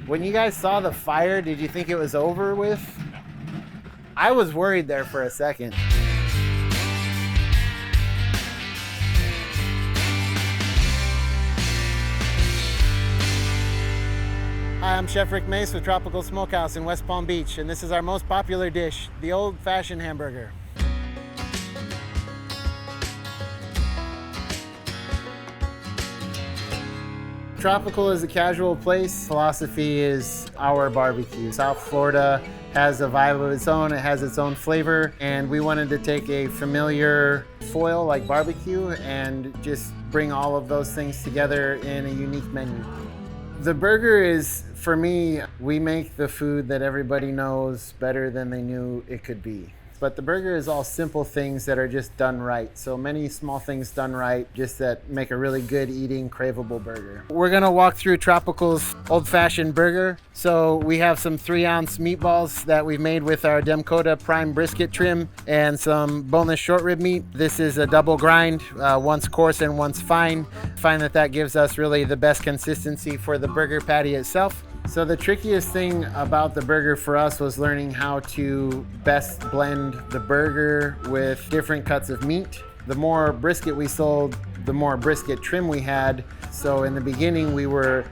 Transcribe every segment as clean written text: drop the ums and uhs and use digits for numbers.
When you guys saw the fire, did you think it was over with? I was worried there for a second. Hi, I'm Chef Rick Mace with Tropical Smokehouse in West Palm Beach, and this is our most popular dish, the Old Fashioned Hamburger. Tropical is a casual place. Philosophy is our barbecue. South Florida has a vibe of its own. It has its own flavor, and we wanted to take a familiar foil like barbecue and just bring all of those things together in a unique menu. The burger is, for me, we make the food that everybody knows better than they knew it could be. But the burger is all simple things that are just done right. So many small things done right, just that make a really good eating, craveable burger. We're gonna walk through Tropical's Old Fashioned Burger. So we have some 3-ounce meatballs that we've made with our Demcota prime brisket trim and some boneless short rib meat. This is a double grind, once coarse and once fine. Find that gives us really the best consistency for the burger patty itself. So the trickiest thing about the burger for us was learning how to best blend the burger with different cuts of meat. The more brisket we sold, the more brisket trim we had. So in the beginning, we were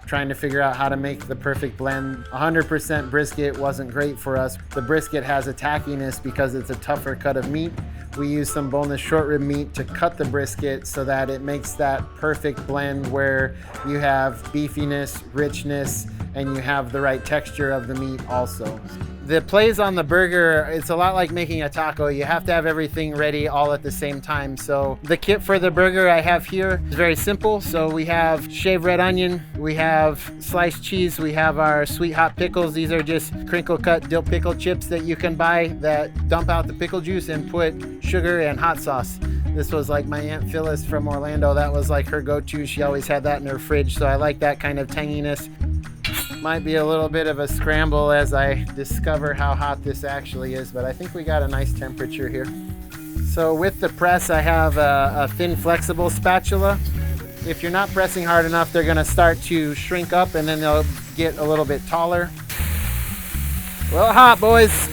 trying to figure out how to make the perfect blend. 100% brisket wasn't great for us. The brisket has a tackiness because it's a tougher cut of meat. We use some boneless short rib meat to cut the brisket so that it makes that perfect blend where you have beefiness, richness, and you have the right texture of the meat also. The plays on the burger, it's a lot like making a taco. You have to have everything ready all at the same time. So the kit for the burger I have here is very simple. So we have shaved red onion, we have sliced cheese, we have our sweet hot pickles. These are just crinkle cut dill pickle chips that you can buy that dump out the pickle juice and put sugar and hot sauce. This was like my Aunt Phyllis from Orlando. That was like her go-to. She always had that in her fridge. So I like that kind of tanginess. Might be a little bit of a scramble as I discover how hot this actually is, but I think we got a nice temperature here. So with the press, I have a thin flexible spatula. If you're not pressing hard enough, they're gonna start to shrink up and then they'll get a little bit taller. Well, hot, boys.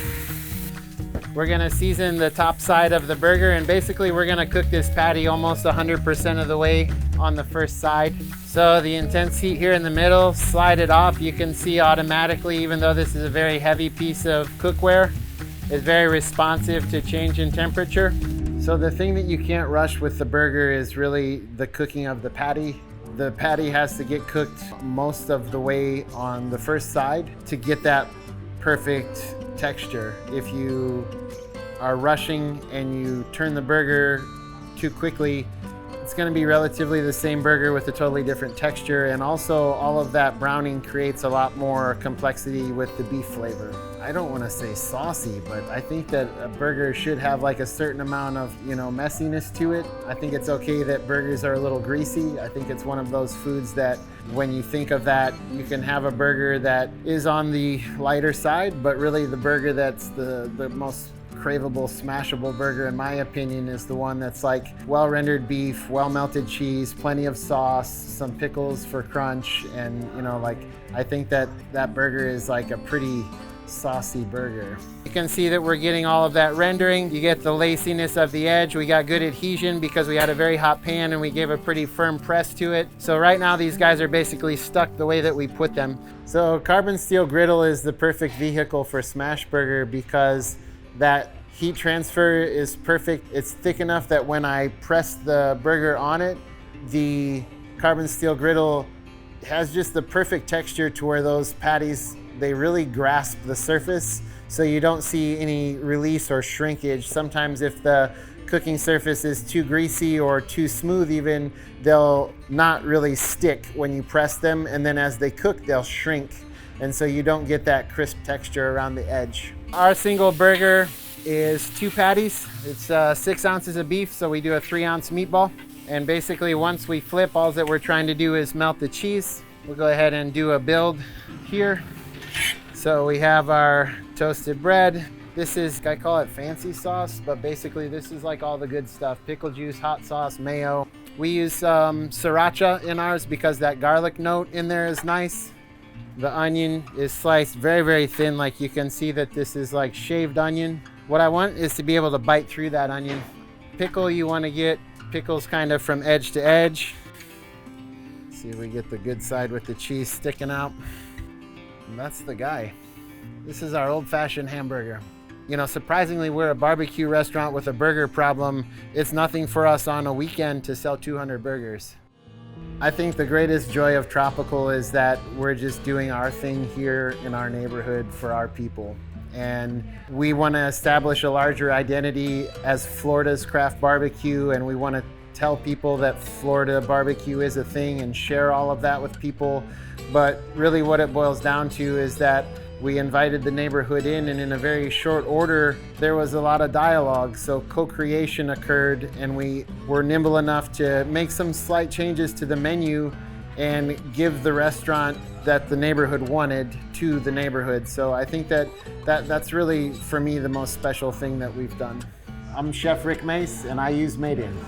We're gonna season the top side of the burger, and basically we're gonna cook this patty almost 100% of the way on the first side. So the intense heat here in the middle, slide it off. You can see automatically, even though this is a very heavy piece of cookware, it's very responsive to change in temperature. So the thing that you can't rush with the burger is really the cooking of the patty. The patty has to get cooked most of the way on the first side to get that perfect texture. If you are rushing and you turn the burger too quickly, it's going to be relatively the same burger with a totally different texture, and also all of that browning creates a lot more complexity with the beef flavor. I don't want to say saucy, but I think that a burger should have like a certain amount of, messiness to it. I think it's okay that burgers are a little greasy. I think it's one of those foods that when you think of that, you can have a burger that is on the lighter side, but really the burger that's the most craveable, smashable burger, in my opinion, is the one that's like well-rendered beef, well-melted cheese, plenty of sauce, some pickles for crunch, and I think that burger is like a pretty saucy burger. You can see that we're getting all of that rendering. You get the laciness of the edge. We got good adhesion because we had a very hot pan and we gave a pretty firm press to it. So right now these guys are basically stuck the way that we put them. So carbon steel griddle is the perfect vehicle for smash burger because that heat transfer is perfect. It's thick enough that when I press the burger on it, the carbon steel griddle has just the perfect texture to where those patties, they really grasp the surface, so you don't see any release or shrinkage. Sometimes if the cooking surface is too greasy or too smooth even, they'll not really stick when you press them, and then as they cook, they'll shrink, and so you don't get that crisp texture around the edge. Our single burger is 2 patties. It's 6 ounces of beef, so we do a 3-ounce meatball. And basically once we flip, all that we're trying to do is melt the cheese. We'll go ahead and do a build here. So we have our toasted bread. This is, I call it fancy sauce, but basically this is like all the good stuff. Pickle juice, hot sauce, mayo. We use sriracha in ours because that garlic note in there is nice. The onion is sliced very, very thin. Like you can see that this is like shaved onion. What I want is to be able to bite through that onion. Pickle, you want to get pickles kind of from edge to edge. See if we get the good side with the cheese sticking out. And that's the guy. This is our Old Fashioned Hamburger. You know, surprisingly, we're a barbecue restaurant with a burger problem. It's nothing for us on a weekend to sell 200 burgers. I think the greatest joy of Tropical is that we're just doing our thing here in our neighborhood for our people. And we want to establish a larger identity as Florida's craft barbecue, and we want to tell people that Florida barbecue is a thing and share all of that with people. But really what it boils down to is that we invited the neighborhood in, and in a very short order, there was a lot of dialogue. So co-creation occurred, and we were nimble enough to make some slight changes to the menu and give the restaurant that the neighborhood wanted to the neighborhood. So I think that's really, for me, the most special thing that we've done. I'm Chef Rick Mace, and I use Made In.